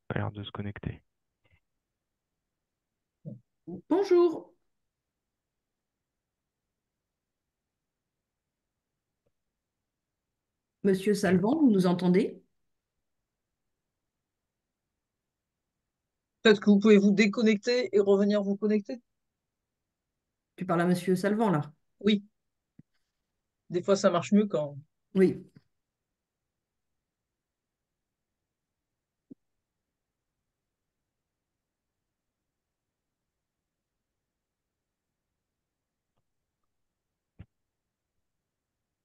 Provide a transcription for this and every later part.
Pas l'air de se connecter. Bonjour, Monsieur Salvant, vous nous entendez? Peut-être que vous pouvez vous déconnecter et revenir vous connecter. Tu parles à Monsieur Salvant là? Oui, des fois ça marche mieux quand. Oui.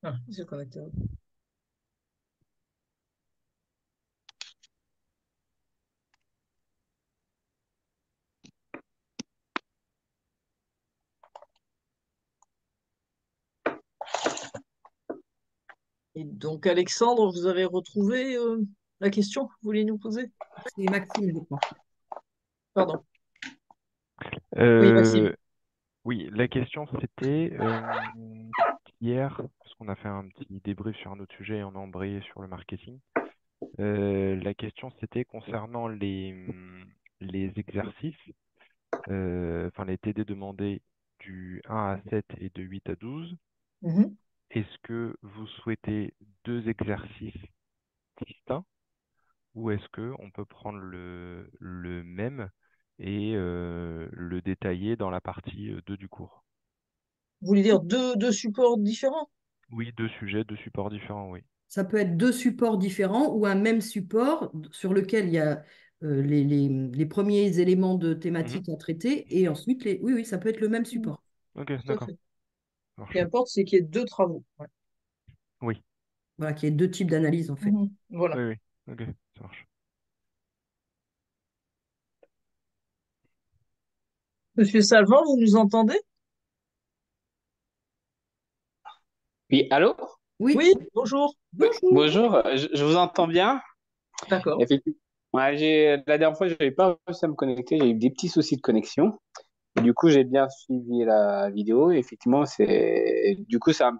Ah, il s'est connecté. Et donc, Alexandre, vous avez retrouvé la question que vous vouliez nous poser? C'est Maxime, je crois. Pardon. Oui, Maxime. Euh, oui, la question c'était hier, parce qu'on a fait un petit débrief sur un autre sujet et on a embrayé sur le marketing. La question c'était concernant les exercices, enfin les TD demandés du 1 à 7 et de 8 à 12. Mhm. Est-ce que vous souhaitez deux exercices distincts ou est-ce que on peut prendre le même et le détailler dans la partie 2 du cours? Vous voulez dire deux supports différents? Oui, deux sujets, deux supports différents, oui. Ça peut être deux supports différents ou un même support sur lequel il y a les premiers éléments de Mhm. thématique à traiter et ensuite les. Oui, oui, ça peut être le même Mhm. support. Ok, Tout à d'accord. fait. Ça Ce qui marche. importe, c'est qu'il y ait deux travaux. Ouais. Oui, Voilà, qu'il y ait deux types d'analyse en fait. Mhm. Voilà. oui, oui. Ok, ça marche. Monsieur Salvant, vous nous entendez? Oui, allô? Oui, Oui, bonjour. bonjour. Bonjour, je vous entends bien. D'accord. Effectivement. Ouais, la dernière fois, je n'avais pas réussi à me connecter, j'ai eu des petits soucis de connexion. Et du coup, j'ai bien suivi la vidéo. Et effectivement, du coup, ça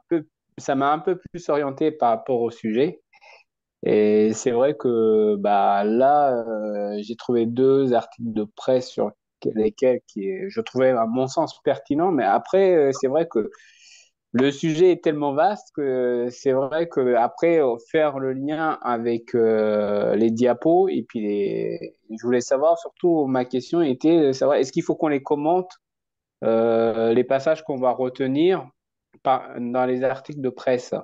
m'a un peu plus orienté par rapport au sujet. Et c'est vrai que bah, là, j'ai trouvé deux articles de presse sur lesquels je trouvais, à mon sens, pertinents. Mais après, c'est vrai que le sujet est tellement vaste que c'est vrai que après faire le lien avec les diapos et puis je voulais savoir surtout ma question était de savoir est-ce qu'il faut qu'on les commente les passages qu'on va retenir dans les articles de presse.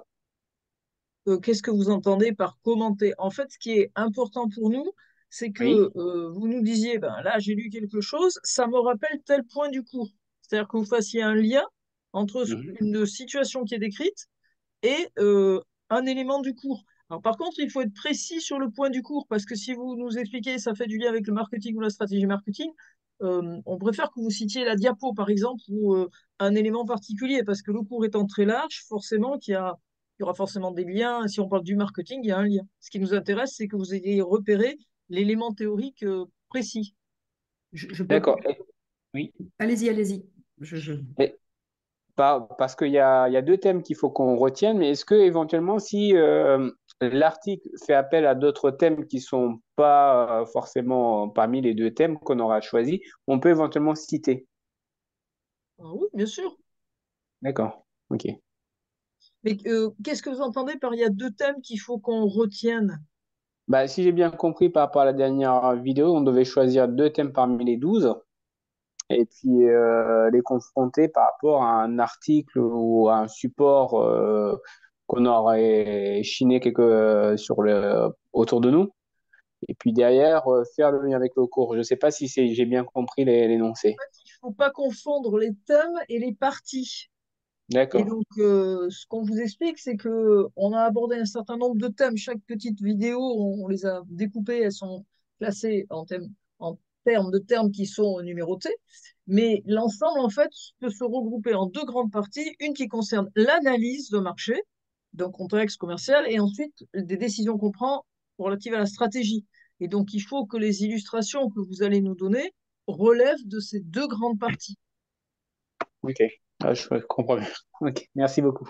Qu'est-ce que vous entendez par commenter? En fait, ce qui est important pour nous, c'est que Oui. vous nous disiez, ben là, j'ai lu quelque chose, ça me rappelle tel point du cours. C'est-à-dire que vous fassiez un lien entre Mhm. une situation qui est décrite et un élément du cours. Alors, par contre, il faut être précis sur le point du cours, parce que si vous nous expliquez, ça fait du lien avec le marketing ou la stratégie marketing, on préfère que vous citiez la diapo, par exemple, ou un élément particulier, parce que le cours étant très large, forcément il y aura forcément des liens. Si on parle du marketing, il y a un lien. Ce qui nous intéresse, c'est que vous ayez repéré l'élément théorique précis. Je peux. D'accord. Oui. Allez-y, allez-y. Je... Parce qu'il y a deux thèmes qu'il faut qu'on retienne, mais est-ce que éventuellement, si l'article fait appel à d'autres thèmes qui sont pas forcément parmi les deux thèmes qu'on aura choisis, on peut éventuellement citer. Ah oui, bien sûr. D'accord. Ok. Mais qu'est-ce que vous entendez par il y a deux thèmes qu'il faut qu'on retienne? Bah, si j'ai bien compris par rapport à la dernière vidéo, on devait choisir deux thèmes parmi les 12 et puis les confronter par rapport à un article ou à un support qu'on aurait chiné autour de nous. Et puis derrière, faire le lien avec le cours. Je ne sais pas si j'ai bien compris l'énoncé. Il ne faut pas confondre les thèmes et les parties. Et D'accord. donc, ce qu'on vous explique, c'est que on a abordé un certain nombre de thèmes. Chaque petite vidéo, on les a découpées, elles sont classées en termes de termes qui sont numérotés. Mais l'ensemble, en fait, peut se regrouper en deux grandes parties. Une qui concerne l'analyse de marché, donc contexte commercial, et ensuite des décisions qu'on prend relatives à la stratégie. Et donc, il faut que les illustrations que vous allez nous donner relèvent de ces deux grandes parties. Ok. Ah, je comprends bien. Ok. Merci beaucoup.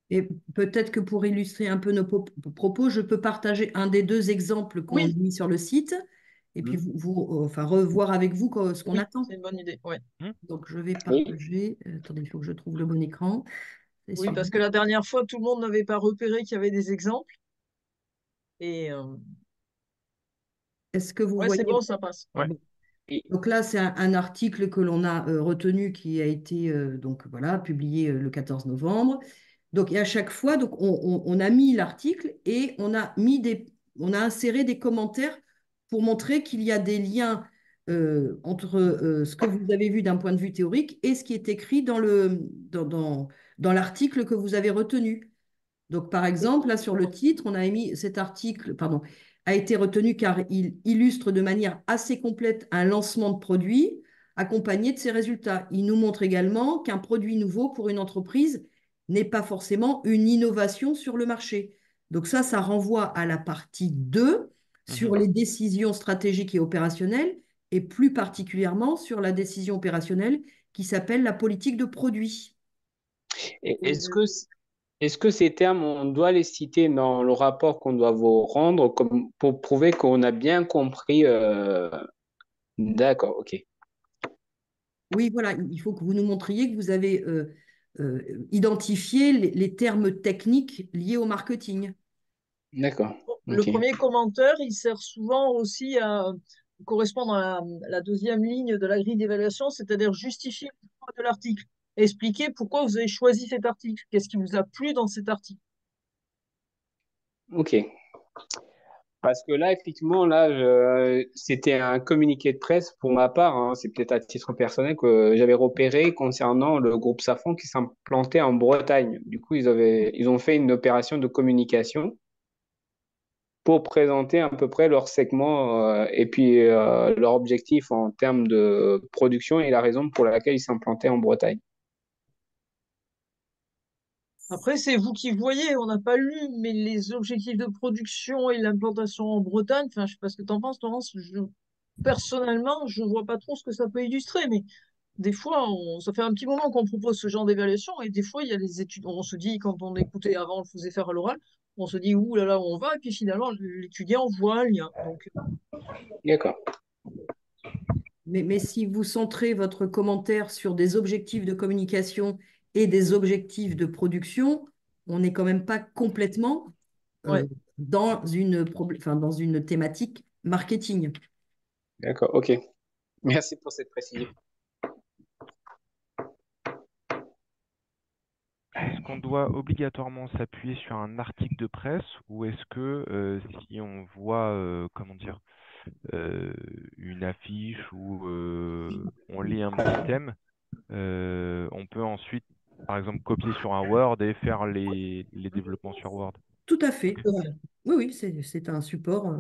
Et peut-être que pour illustrer un peu nos propos, je peux partager un des deux exemples qu'on a Oui, mis sur le site. et puis enfin, revoir avec vous ce qu'on Oui, attend. c'est une bonne idée. Ouais. Donc, je vais Oui. partager. Attendez, il faut que je trouve le bon écran. C'est Oui, celui-là. parce que la dernière fois, tout le monde n'avait pas repéré qu'il y avait des exemples. Et Est-ce que vous ouais, c'est voyez? bon, ça passe. Ouais. Bon. Et- Donc là, c'est un article que l'on a retenu qui a été donc voilà, publié le 14 novembre. Donc, et à chaque fois, donc, on a mis l'article et on a inséré des commentaires pour montrer qu'il y a des liens entre ce que vous avez vu d'un point de vue théorique et ce qui est écrit dans l'article que vous avez retenu. Donc, par exemple, là, sur le titre, on a mis cet article, pardon, a été retenu car il illustre de manière assez complète un lancement de produit accompagné de ses résultats. Il nous montre également qu'un produit nouveau pour une entreprise n'est pas forcément une innovation sur le marché. Donc ça renvoie à la partie 2 sur les décisions stratégiques et opérationnelles et plus particulièrement sur la décision opérationnelle qui s'appelle la politique de produit. Est-ce que ces termes, on doit les citer dans le rapport qu'on doit vous rendre comme, pour prouver qu'on a bien compris D'accord, ok. Oui, voilà, il faut que vous nous montriez que vous avez identifié les termes techniques liés au marketing. D'accord, Le ok. premier commentaire, il sert souvent aussi à correspondre à la deuxième ligne de la grille d'évaluation, c'est-à-dire justifier le choix de l'article, expliquer pourquoi vous avez choisi cet article, qu'est-ce qui vous a plu dans cet article. Ok. Parce que là, effectivement, là, c'était un communiqué de presse pour ma part, hein, c'est peut-être à titre personnel que j'avais repéré concernant le groupe Safran qui s'implantait en Bretagne. Du coup, ils ont fait une opération de communication pour présenter à peu près leur segment et puis leur objectif en termes de production et la raison pour laquelle ils s'implantaient en Bretagne. Après, c'est vous qui voyez, on n'a pas lu, mais les objectifs de production et l'implantation en Bretagne, enfin, je sais pas ce que tu en penses, Laurence, personnellement, je vois pas trop ce que ça peut illustrer, mais des fois, ça fait un petit moment qu'on propose ce genre d'évaluation et des fois, il y a des études. On se dit, quand on écoutait avant, on le faisait faire à l'oral, on se dit, ouh là là, où on va, et puis finalement, l'étudiant voit un lien. Donc, D'accord. Mais si vous centrez votre commentaire sur des objectifs de communication et des objectifs de production, on n'est quand même pas complètement ouais. dans une thématique marketing. D'accord, ok. Merci pour cette précision. Est-ce qu'on doit obligatoirement s'appuyer sur un article de presse ou est-ce que si on voit, comment dire, euh, une affiche ou on lit un petit thème, on peut ensuite, par exemple, copier sur un Word et faire les développements sur Word. Tout à fait. Ok, Voilà. Oui, oui, c'est un support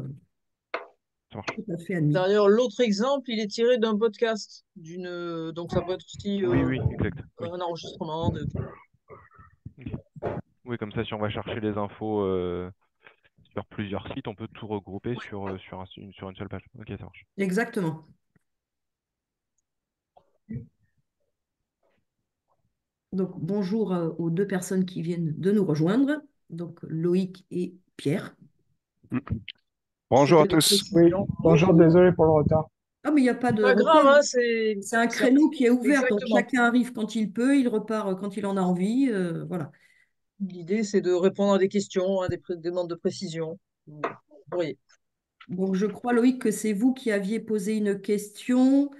ça marche. tout à fait admis. D'ailleurs, l'autre exemple, il est tiré d'un podcast, donc ça peut être aussi Oui, oui, exact. Oui. un enregistrement de. Ok. Oui, comme ça, si on va chercher les infos sur plusieurs sites, on peut tout regrouper sur une seule page. Ok, ça marche. Exactement. Donc, bonjour aux deux personnes qui viennent de nous rejoindre, donc Loïc et Pierre. Bonjour à C'était des tous. Oui, précisions. bonjour, désolé pour le retard. Ah, mais il n'y a pas de Pas grave, retard. hein, C'est un c'est créneau qui est ouvert, donc exactement. chacun arrive quand il peut, il repart quand il en a envie. Voilà. L'idée, c'est de répondre à des questions, à des demandes de précision. Vous voyez. Donc, je crois, Loïc, que c'est vous qui aviez posé une question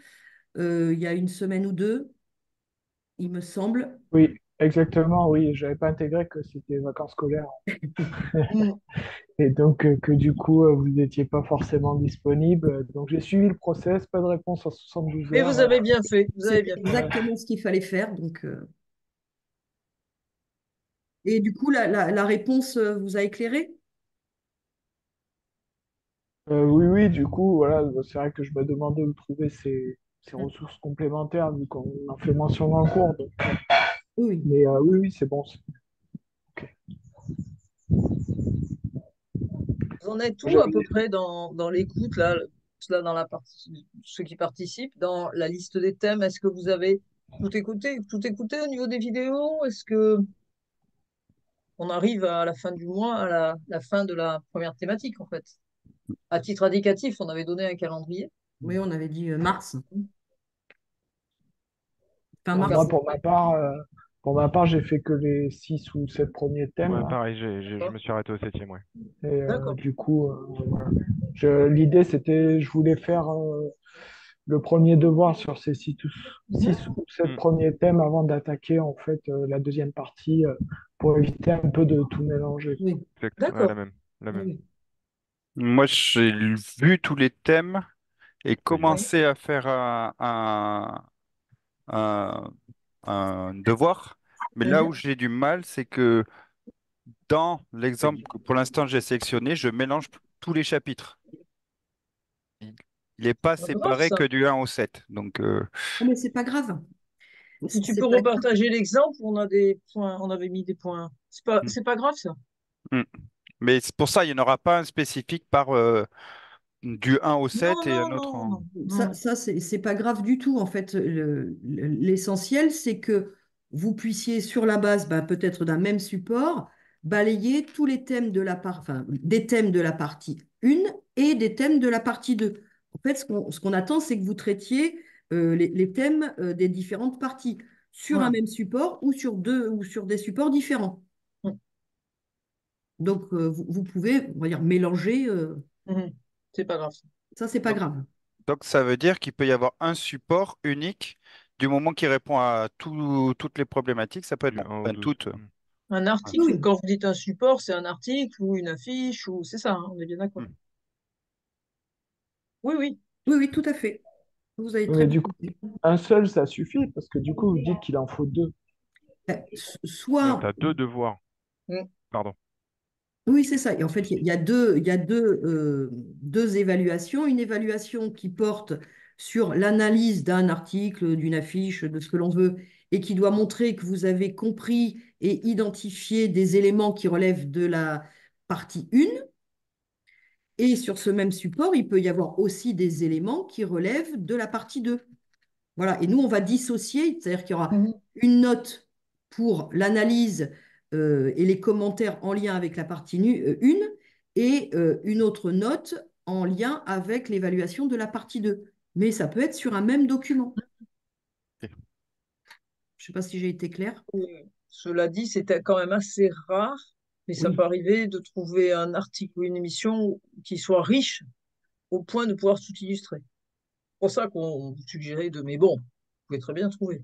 il y a une semaine ou deux, il me semble. Oui, exactement, oui, j'avais pas intégré que c'était vacances scolaires Mm. et donc que du coup vous n'étiez pas forcément disponible. Donc j'ai suivi le process, pas de réponse en 72 Et vous heures. avez bien fait. Vous avez C'était bien fait. exactement ce qu'il fallait faire. Donc, et du coup, la réponse vous a éclairé? Oui, oui, du coup, voilà, c'est vrai que je me demandais où trouver ces ressources complémentaires vu qu'on en fait mention dans le cours. Oui, oui. Mais oui, oui, c'est bon. Ok. Vous en êtes où J'avais à peu près dans l'écoute, là, dans la partie, ceux qui participent, dans la liste des thèmes? Est-ce que vous avez tout écouté au niveau des vidéos? Est-ce que on arrive à la fin du mois, à la fin de la première thématique, en fait? À titre indicatif, on avait donné un calendrier. Oui, on avait dit mars, fin Donc, mars. Moi, pour ma part, j'ai fait que les 6 ou 7 premiers thèmes, Ouais, là. pareil, je me suis arrêté au septième, ouais. Et d'accord. du coup, voilà. L'idée, c'était, je voulais faire le premier devoir sur ces 6 ou 7 Hmm. premiers thèmes avant d'attaquer en fait la deuxième partie pour éviter un peu de tout mélanger. Oui, Exact, ouais, D'accord. la même. oui. Moi, j'ai vu tous les thèmes et Oui, j'ai vu. Oui. commencé à faire un, un devoir. Mais là où Mhm. j'ai du mal, c'est que dans l'exemple que pour l'instant j'ai sélectionné, je mélange tous les chapitres. Il n'est pas C'est pas grave, séparé ça. que du 1 au 7. Donc, Ah, mais c'est pas grave. Si tu C'est peux pas grave. repartager l'exemple, on a des points, on avait mis des points. hmm, C'est pas grave, ça. hmm. Mais c'est pour ça, il n'y en aura pas un spécifique par du 1 au Non, 7 et non, un autre non, en... non, Ça, non. ça c'est pas grave du tout. En fait, l'essentiel, c'est que vous puissiez, sur la base peut-être d'un même support, balayer tous les thèmes de la enfin, des thèmes de la partie 1 et des thèmes de la partie 2. En fait, ce qu'on attend, c'est que vous traitiez les thèmes des différentes parties sur un Voilà. même support ou sur deux ou sur des supports différents. Mm. Donc, vous pouvez, on va dire, mélanger. Mhm. C'est pas grave, ça. Ça, c'est pas Donc, grave. donc, ça veut dire qu'il peut y avoir un support unique du moment qu'il répond à toutes les problématiques, ça peut être Du bon. 1 au Enfin, 12. toutes. Un Ouais. article, Oui, quand vous dites un support, c'est un article ou une affiche ou c'est ça, hein, on est bien d'accord. Hmm. Oui, oui. oui, oui, tout à fait. Vous avez très Mais bien du coup, compris. un seul, ça suffit parce que du coup, vous dites qu'il en faut deux. Soit, T'as deux devoirs. Mm. Pardon. oui, c'est ça. Et en fait, il y a deux évaluations. Une évaluation qui porte sur l'analyse d'un article, d'une affiche, de ce que l'on veut, et qui doit montrer que vous avez compris et identifié des éléments qui relèvent de la partie 1. Et sur ce même support, il peut y avoir aussi des éléments qui relèvent de la partie 2. Voilà, et nous, on va dissocier, c'est-à-dire qu'il y aura Mhm. une note pour l'analyse et les commentaires en lien avec la partie 1 et une autre note en lien avec l'évaluation de la partie 2. Mais ça peut être sur un même document. Ok. Je ne sais pas si j'ai été claire. Cela dit, c'était quand même assez rare, mais ça peut Oui. arriver de trouver un article ou une émission qui soit riche au point de pouvoir tout illustrer. C'est pour ça qu'on vous suggérait de, mais bon, vous pouvez très bien trouver.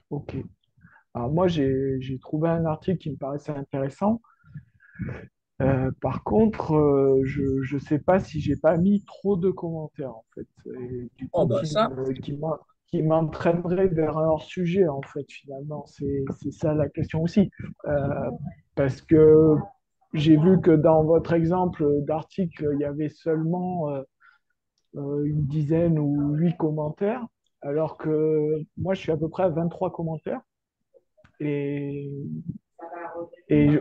Ok. Alors moi, j'ai trouvé un article qui me paraissait intéressant. Par contre, je ne sais pas si j'ai pas mis trop de commentaires en fait, et du Oh coup bah ça, qui m'entraînerait vers un hors-sujet en fait finalement. C'est ça la question aussi. Parce que j'ai vu que dans votre exemple d'article, il y avait seulement une dizaine ou 8 commentaires, alors que moi je suis à peu près à 23 commentaires. Et,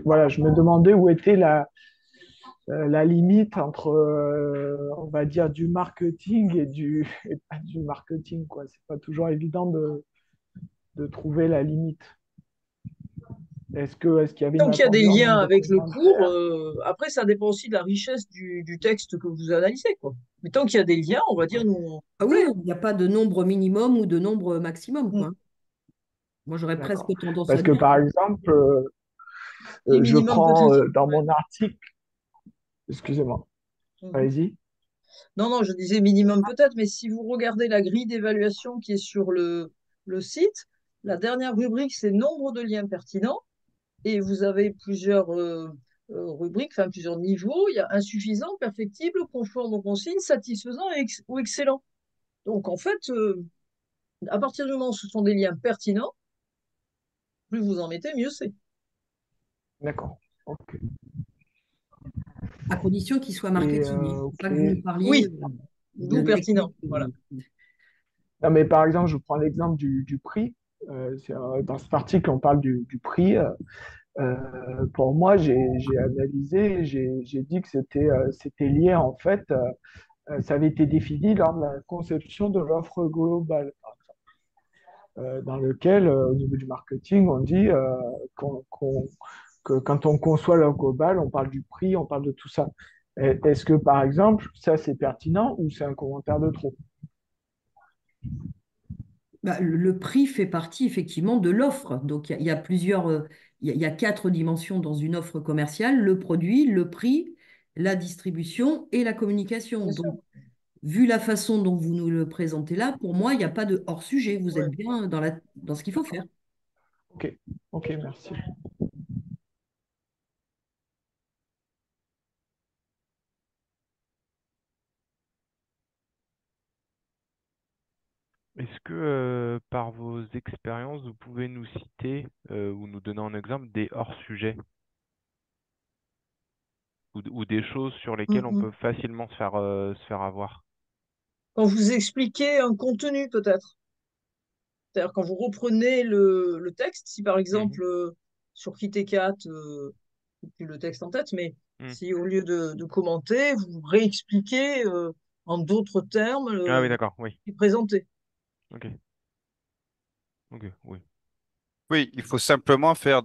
voilà, je me demandais où était la limite entre, on va dire, du marketing et pas du marketing, quoi. C'est pas toujours évident de trouver la limite. Est-ce qu'il y avait une tant qu'il y a des attendu en liens nombre de avec le cours, commentaires? après ça dépend aussi de la richesse du texte que vous analysez, quoi. Mais tant qu'il y a des liens, on va dire, nous, on Ah oui, plaît, hein. il n'y a pas de nombre minimum ou de nombre maximum, Mm. quoi. Moi, j'aurais presque D'accord. tendance à Parce que dire. par exemple, Si je minimum prends peut-être. dans Ouais. mon article, excusez-moi, Mhm. allez-y. Non, non, je disais minimum peut-être, mais si vous regardez la grille d'évaluation qui est sur le site, la dernière rubrique, c'est nombre de liens pertinents, et vous avez plusieurs rubriques, enfin plusieurs niveaux. Il y a insuffisant, perfectible, conforme aux consignes, satisfaisant ou excellent. Donc en fait, à partir du moment où ce sont des liens pertinents, plus vous en mettez, mieux c'est. D'accord. Ok. À condition qu'il soit marketing. Il ne faut pas Ok. que vous nous parliez Oui, de d'où pertinent. technique. Voilà. Non, mais par exemple, je prends l'exemple du prix. Dans cet article, on parle du prix. Pour moi, j'ai analysé, j'ai dit que c'était lié, en fait, ça avait été défini lors de la conception de l'offre globale, dans lequel, au niveau du marketing, on dit que quand on conçoit l'offre globale, on parle du prix, on parle de tout ça. Est-ce que, par exemple, ça c'est pertinent ou c'est un commentaire de trop? Bah, le prix fait partie effectivement de l'offre. Donc il y a plusieurs, il y a quatre dimensions dans une offre commerciale, le produit, le prix, la distribution et la communication. Bien sûr. Donc, vu la façon dont vous nous le présentez là, pour moi, il n'y a pas de hors-sujet. Vous êtes Ouais. bien dans ce qu'il faut faire. Ok, ok, merci. Est-ce que par vos expériences, vous pouvez nous citer ou nous donner en exemple des hors-sujets ou des choses sur lesquelles on Mhm. peut facilement se faire avoir? Quand vous expliquez un contenu, peut-être. C'est-à-dire quand vous reprenez le texte, si par Mhm. exemple sur Kit et Kat, j'ai plus le texte en tête, mais Mhm. si au lieu de commenter, vous réexpliquez en d'autres termes Ah oui, d'accord, oui. ce qui est présenté. Ok, ok, oui. Oui, il faut simplement faire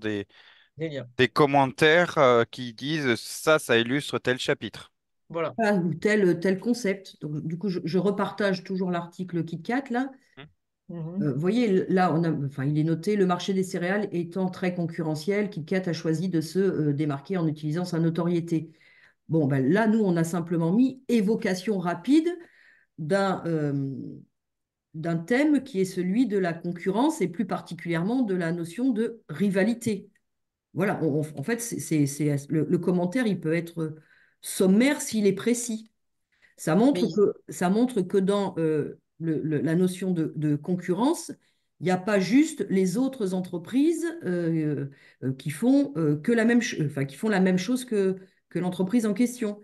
Génial. des commentaires qui disent ça, ça illustre tel chapitre. Voilà. Voilà, ou tel concept. Donc, du coup, je repartage toujours l'article KitKat là. Mhm. Mhm. Vous voyez, là, enfin, il est noté, le marché des céréales étant très concurrentiel, KitKat a choisi de se démarquer en utilisant sa notoriété. Bon, ben, là, nous, on a simplement mis évocation rapide d'un d'un thème qui est celui de la concurrence et plus particulièrement de la notion de rivalité. Voilà, en fait, le commentaire, il peut être sommaire s'il est précis. Mais Ça montre que dans la notion de concurrence, il n'y a pas juste les autres entreprises qui font enfin, qui font la même chose que l'entreprise en question.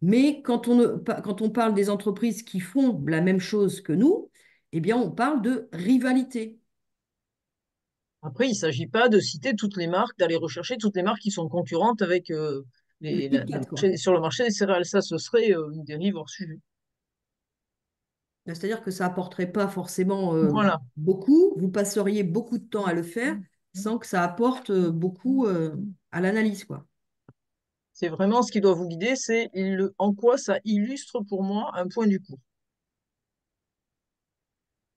Mais quand on parle des entreprises qui font la même chose que nous, eh bien, on parle de rivalité. après, il ne s'agit pas de citer toutes les marques, d'aller rechercher toutes les marques qui sont concurrentes avec Le Kit Kat, quoi. sur le marché des céréales. Ça, ce serait une dérive hors sujet. C'est-à-dire que ça apporterait pas forcément Voilà. beaucoup. Vous passeriez beaucoup de temps à le faire sans que ça apporte beaucoup à l'analyse, quoi. C'est vraiment ce qui doit vous guider, c'est en quoi ça illustre pour moi un point du cours.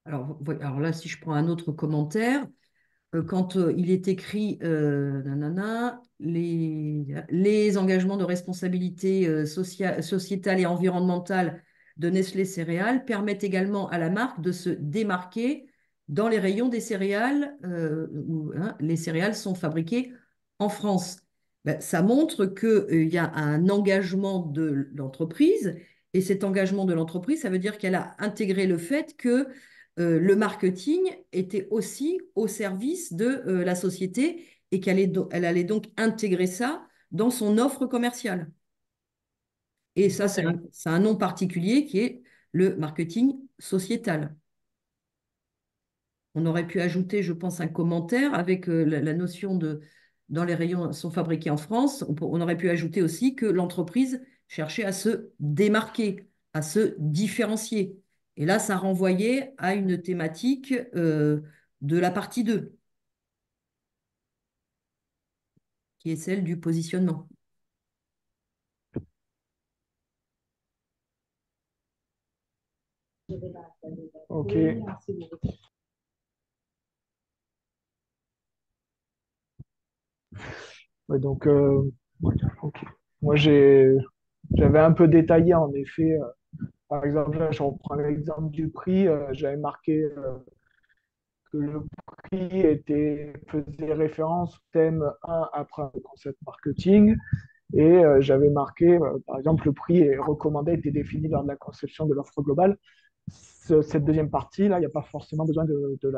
Alors là, si je prends un autre commentaire, quand il est écrit nanana, les engagements de responsabilité sociétale et environnementale de Nestlé Céréales permettent également à la marque de se démarquer dans les rayons des céréales où hein, les céréales sont fabriquées en France. Ben, ça montre qu'il y a un engagement de l'entreprise et cet engagement de l'entreprise, ça veut dire qu'elle a intégré le fait que le marketing était aussi au service de la société et elle allait donc intégrer ça dans son offre commerciale. Et ça, Ça, c'est bien. c'est un nom particulier qui est le marketing sociétal. On aurait pu ajouter, je pense, un commentaire avec la notion de dans les rayons sont fabriqués en France. On aurait pu ajouter aussi que l'entreprise cherchait à se démarquer, à se différencier. Et là, ça renvoyait à une thématique de la partie 2, qui est celle du positionnement. Ok. Ouais, donc, ok. Moi, j'avais un peu détaillé, en effet. Par exemple, là, je reprends l'exemple du prix. J'avais marqué que le prix faisait référence au thème 1 après le concept marketing. Et j'avais marqué, par exemple, le prix est recommandé, était défini lors de la conception de l'offre globale. Cette deuxième partie-là, il n'y a pas forcément besoin de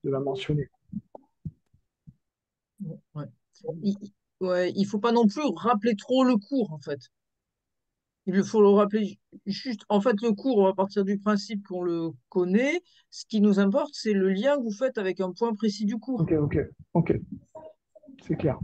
la mentionner. Ouais. Ouais, il faut pas non plus rappeler trop le cours, en fait. Il faut le rappeler juste. En fait, le cours, on va partir du principe qu'on le connaît. Ce qui nous importe, c'est le lien que vous faites avec un point précis du cours. Ok, ok, ok, c'est clair.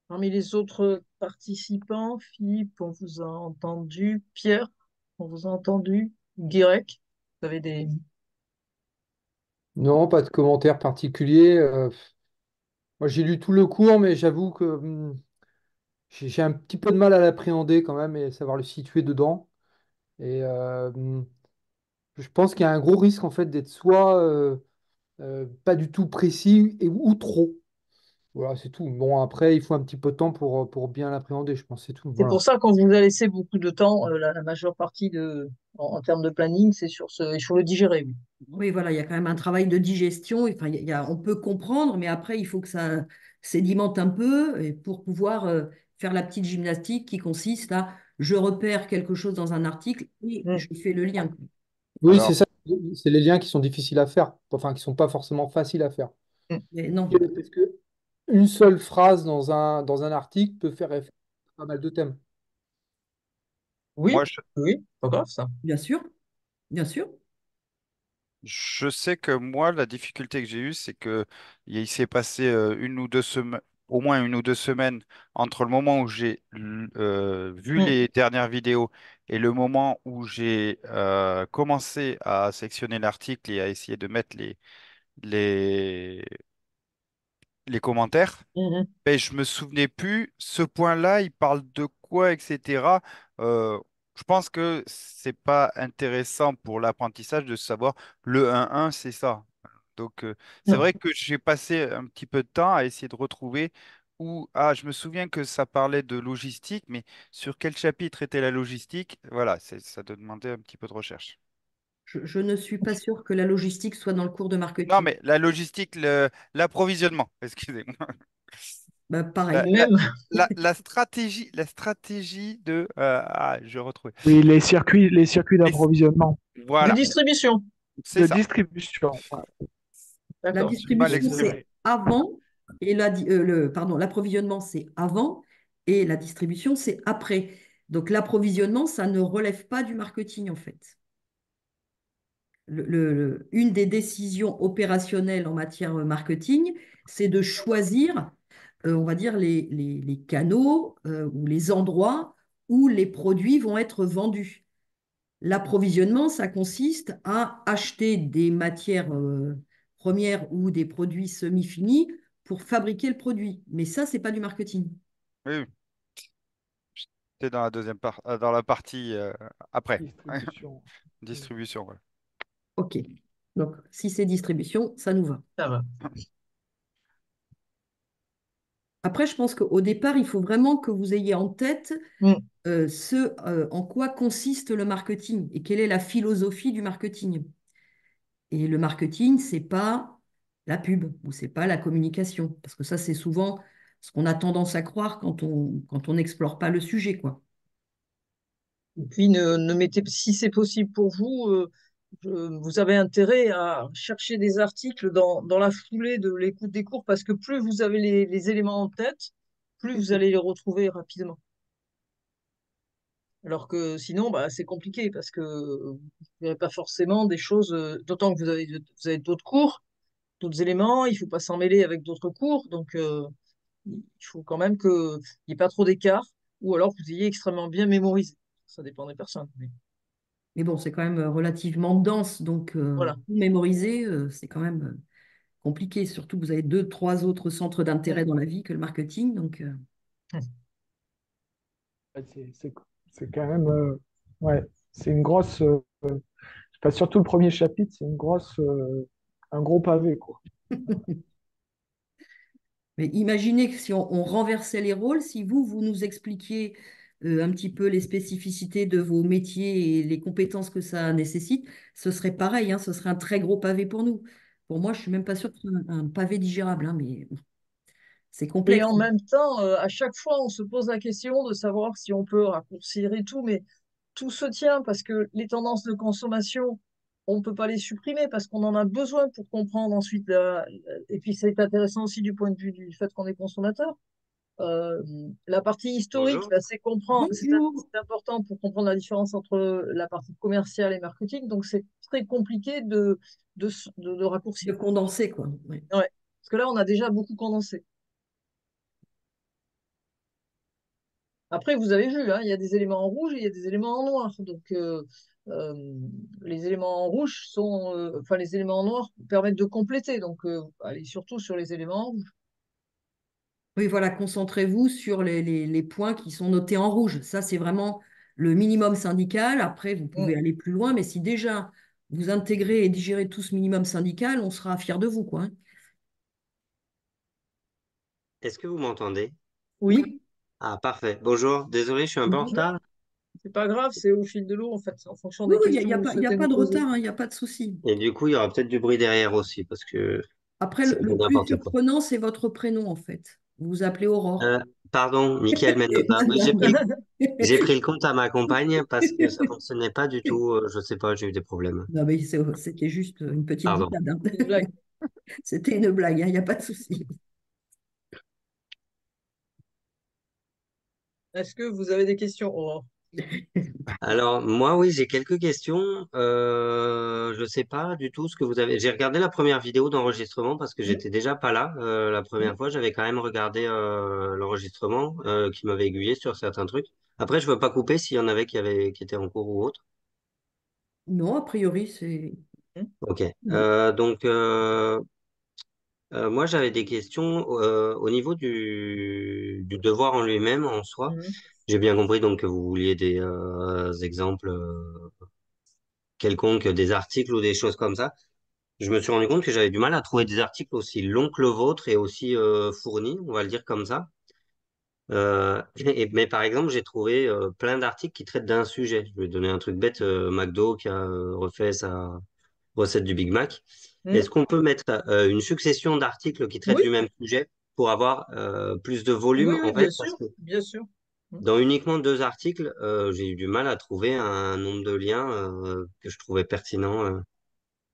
Parmi les autres participants, Philippe, on vous a entendu. Pierre, on vous a entendu. Guirec, vous avez des Non, pas de commentaire particulier. Moi, j'ai lu tout le cours, mais j'avoue que j'ai un petit peu de mal à l'appréhender quand même et savoir le situer dedans. Et je pense qu'il y a un gros risque en fait d'être soit pas du tout précis ou trop. Voilà, c'est tout. Bon, après, il faut un petit peu de temps pour bien l'appréhender, je pense, c'est tout. C'est Voilà. pour ça, quand vous a laissé beaucoup de temps, la majeure partie en termes de planning, c'est sur le digéré, oui. Oui, voilà, il y a quand même un travail de digestion. Enfin, on peut comprendre, mais après, il faut que ça sédimente un peu et pour pouvoir faire la petite gymnastique qui consiste à je repère quelque chose dans un article et Mm. je fais le lien. Oui, c'est Alors, ça. C'est les liens qui sont difficiles à faire, enfin, qui sont pas forcément faciles à faire. Mm. Mais non, Parce que une seule phrase dans un article peut faire référence à pas mal de thèmes. Oui, moi, oui, pas grave ça. bien sûr, bien sûr. je sais que moi, la difficulté que j'ai eue, c'est que il s'est passé une ou deux semaines, au moins 1 ou 2 semaines, entre le moment où j'ai vu Mm. les dernières vidéos et le moment où j'ai commencé à sectionner l'article et à essayer de mettre les, les commentaires. Mhm. Mais je me souvenais plus, ce point-là, il parle de quoi, etc. Euh, je pense que c'est pas intéressant pour l'apprentissage de savoir le 1-1, c'est ça. Donc, c'est Non. vrai que j'ai passé un petit peu de temps à essayer de retrouver où, ah, je me souviens que ça parlait de logistique, mais sur quel chapitre était la logistique? Voilà, ça demandait un petit peu de recherche. Je ne suis pas sûre que la logistique soit dans le cours de Non, marketing. mais la logistique, l'approvisionnement, excusez-moi. Bah, pareil. La, la, Même la stratégie de... ah, je retrouve. Oui, les circuits Les- d'approvisionnement, de Voilà, distribution. c'est de ça. distribution. Ouais, La D'accord. J'ai mal distribution, exprimé. c'est désolé. avant, et pardon, l'approvisionnement, c'est avant, et la distribution, c'est après. Donc l'approvisionnement, ça ne relève pas du marketing, en fait. Une des décisions opérationnelles en matière marketing, c'est de choisir, on va dire, les canaux ou les endroits où les produits vont être vendus. L'approvisionnement, ça consiste à acheter des matières premières ou des produits semi-finis pour fabriquer le produit. Mais ça, c'est pas du marketing. Oui, oui. C'est dans la dans la partie après. Distribution. Mm. Distribution, ouais. OK. Donc, si c'est distribution, ça nous va. Ça va. Après, je pense qu'au départ, il faut vraiment que vous ayez en tête Mm. en quoi consiste le marketing et quelle est la philosophie du marketing. Et le marketing, c'est pas la pub ou c'est pas la communication, parce que ça, c'est souvent ce qu'on a tendance à croire quand on n'explore pas le sujet, quoi. Et puis, ne mettez, si c'est possible pour vous, vous avez intérêt à chercher des articles dans la foulée de l'écoute des cours, parce que plus vous avez les éléments en tête, plus vous allez les retrouver rapidement. Alors que sinon, bah, c'est compliqué, parce que vous ne verrez pas forcément des choses, d'autant que vous avez d'autres cours, d'autres éléments, il ne faut pas s'en mêler avec d'autres cours, donc il faut quand même qu'il n'y ait pas trop d'écart, ou alors que vous ayez extrêmement bien mémorisé. Ça dépend des personnes. Mais Mais bon, c'est quand même relativement dense, donc voilà. tout mémoriser, c'est quand même compliqué, surtout que vous avez deux, trois autres centres d'intérêt Mm. dans la vie que le marketing, donc Ouais, c'est quand même. Ouais, c'est une grosse. Enfin, surtout le premier chapitre, c'est un gros pavé, quoi. mais imaginez que si on renversait les rôles, si vous nous expliquiez un petit peu les spécificités de vos métiers et les compétences que ça nécessite, ce serait pareil, hein, ce serait un très gros pavé pour nous. Pour moi, je suis même pas sûre que ce soit un pavé digérable, hein, mais bon, c'est Et complexe. en même temps, à chaque fois, on se pose la question de savoir si on peut raccourcir et tout, mais tout se tient parce que les tendances de consommation, on ne peut pas les supprimer parce qu'on en a besoin pour comprendre ensuite. Et puis, c'est intéressant aussi du point de vue du fait qu'on est consommateur. Euh, la partie historique, Bonjour. là, Bonjour, c'est important pour comprendre la différence entre la partie commerciale et marketing. Donc, c'est très compliqué de de raccourcir. condenser, quoi. Ouais. Ouais. Parce que là, on a déjà beaucoup condensé. Après, vous avez vu, hein, il y a des éléments en rouge et il y a des éléments en noir. Donc, les éléments en rouge sont, enfin les éléments en noir permettent de compléter. Donc, allez surtout sur les éléments en rouge. Oui, voilà, concentrez-vous sur les points qui sont notés en rouge. Ça, c'est vraiment le minimum syndical. Après, vous pouvez Mm. aller plus loin, mais si déjà vous intégrez et digérez tout ce minimum syndical, on sera fiers de vous, quoi, hein. Est-ce que vous m'entendez? Oui, Oui, Ah, parfait. Bonjour. Désolé, je suis un peu en bonjour. retard. c'est pas grave, c'est au fil de l'eau en fait, en fonction Oui, des oui, il questions n'y a, que vous pas, y a souhaitez pas nous de poser. retard, il n'y a pas de souci. Et du coup, il y aura peut-être du bruit derrière aussi parce que Après, c'est un peu le plus n'importe quoi. surprenant, c'est votre prénom, en fait. Vous vous appelez Aurore. Euh, Pardon, Mickaël Mendota. Oui, j'ai pris le compte à ma compagne parce que ça fonctionnait pas du tout. Je sais pas, j'ai eu des problèmes. Non, mais c'était juste une petite Pardon. boutade, hein. Une blague. C'était une blague, hein, il n'y a pas de souci. Est-ce que vous avez des questions, Aurore? Alors, moi, oui, j'ai quelques questions. Je sais pas du tout ce que vous avez. J'ai regardé la première vidéo d'enregistrement parce que Oui, j'étais déjà pas là la oui. première fois. J'avais quand même regardé l'enregistrement qui m'avait aiguillé sur certains trucs. Après, je veux pas couper s'il y en avait qui étaient en cours ou autre. Non, a priori, c'est Hmm. Ok. bon. Donc, moi, j'avais des questions au niveau du devoir en lui-même, en soi. Mhm. J'ai bien compris donc que vous vouliez des exemples quelconques, des articles ou des choses comme ça. Je me suis rendu compte que j'avais du mal à trouver des articles aussi longs que le vôtre et aussi fournis, on va le dire comme ça. Mais par exemple, j'ai trouvé plein d'articles qui traitent d'un sujet. Je vais donner un truc bête, McDo qui a refait sa recette du Big Mac. Hmm. Est-ce qu'on peut mettre une succession d'articles qui traitent Oui, du même sujet pour avoir plus de volume oui, oui, en bien fait? sûr, Parce que bien sûr. Hmm. dans uniquement deux articles, j'ai eu du mal à trouver un nombre de liens que je trouvais pertinent.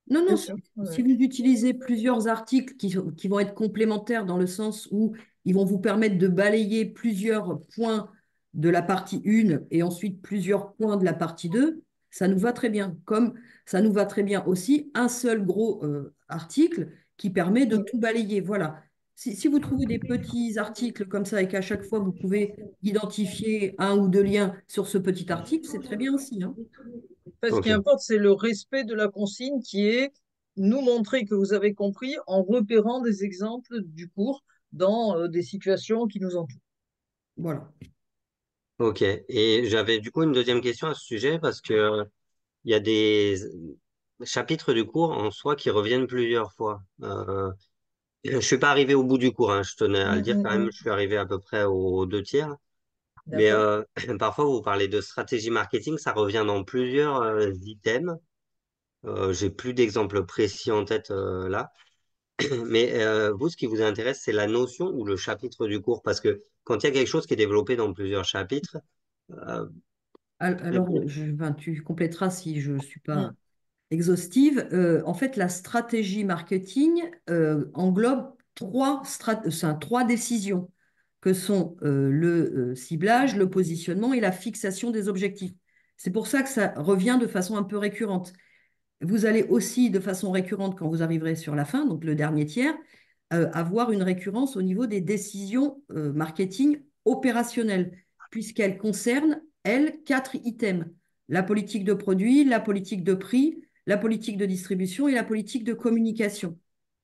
Non, non, Bien si, sûr. si Ouais. vous utilisez plusieurs articles qui vont être complémentaires dans le sens où ils vont vous permettre de balayer plusieurs points de la partie 1 et ensuite plusieurs points de la partie 2, ça nous va très bien. Comme ça nous va très bien aussi un seul gros article qui permet de tout balayer. Voilà. Si vous trouvez des petits articles comme ça et qu'à chaque fois vous pouvez identifier un ou deux liens sur ce petit article, c'est très bien aussi, hein. Enfin, ce qui Ok. importe, c'est le respect de la consigne qui est nous montrer que vous avez compris en repérant des exemples du cours dans des situations qui nous entourent. Voilà. Ok. Et j'avais du coup une deuxième question à ce sujet parce que il y a des chapitres du cours en soi qui reviennent plusieurs fois. Je suis pas arrivé au bout du cours, hein, je tenais à le dire quand même. Mm. Je suis arrivé à peu près aux deux tiers. Mais D'accord. parfois, vous parlez de stratégie marketing, ça revient dans plusieurs items. J'ai plus d'exemples précis en tête là. Mais vous, ce qui vous intéresse, c'est la notion ou le chapitre du cours? Parce que quand il y a quelque chose qui est développé dans plusieurs chapitres, euh, Alors, ben, tu compléteras si je ne suis pas Mm. exhaustive. En fait, la stratégie marketing englobe trois décisions que sont le ciblage, le positionnement et la fixation des objectifs. C'est pour ça que ça revient de façon un peu récurrente. Vous allez aussi, de façon récurrente, quand vous arriverez sur la fin, donc le dernier tiers, avoir une récurrence au niveau des décisions marketing opérationnelles, puisqu'elles concernent, elles, quatre items. La politique de produit, la politique de prix, la politique de distribution et la politique de communication.